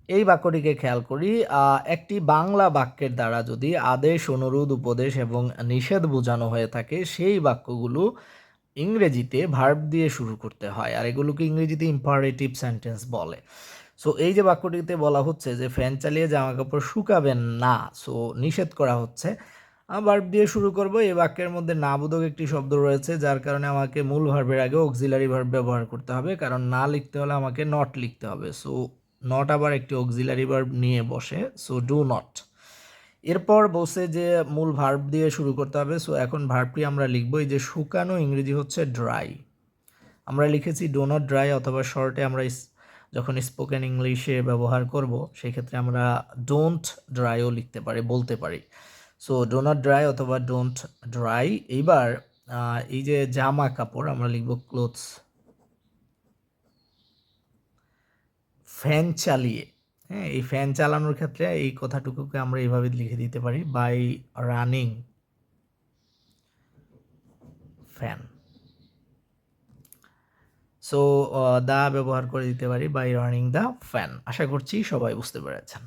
এই বাক্যটিকে খেয়াল করি। একটি বাংলা বাক্যের দ্বারা যদি আদেশ, অনুরোধ, উপদেশ এবং নিষেধ বোঝানো হয়ে থাকে, সেই বাক্যগুলো ইংরেজিতে ভার্ব দিয়ে শুরু করতে হয়, আর এগুলোকে ইংরেজিতে ইম্পারেটিভ সেন্টেন্স বলে। সো এই যে বাক্যটিতে বলা হচ্ছে যে ফ্যান চালিয়ে জামা কাপড় শুকাবেন না, সো নিষেধ করা হচ্ছে, ভার্ব দিয়ে শুরু করব। এই বাক্যের মধ্যে না বোধক একটি শব্দ রয়েছে, যার কারণে আমাকে মূল ভার্বের আগে অক্সিলারি ভার্ব ব্যবহার করতে হবে, কারণ না লিখতে হলে আমাকে নট লিখতে হবে। সো নট আবার একটি অক্সিলারি ভার্ব নিয়ে বসে, সো ডু নট। এরপর বলছে যে মূল ভার্ব দিয়ে শুরু করতে হবে। সো এখন ভার্বটি আমরা লিখবো, এই যে শুকানো ইংরেজি হচ্ছে ড্রাই। আমরা লিখেছি ডো নট ড্রাই, অথবা শর্টে আমরা যখন স্পোকেন ইংলিশে ব্যবহার করব সেই ক্ষেত্রে আমরা ডোন্ট ড্রাইও লিখতে পারি, বলতে পারি। সো ডো নট ড্রাই অথবা ডোন্ট ড্রাই। এইবার এই যে জামা কাপড় আমরা লিখব ক্লোথস। ফ্যান চালিয়ে, হ্যাঁ, এই ফ্যান চালানোর ক্ষেত্রে এই কথাটুকুকে আমরা এইভাবে লিখে দিতে পারি, by running fan. So the ব্যবহার করে দিতে পারি, বাই রানিং দ্য ফ্যান। আশা করছি সবাই বুঝতে পেরেছেন।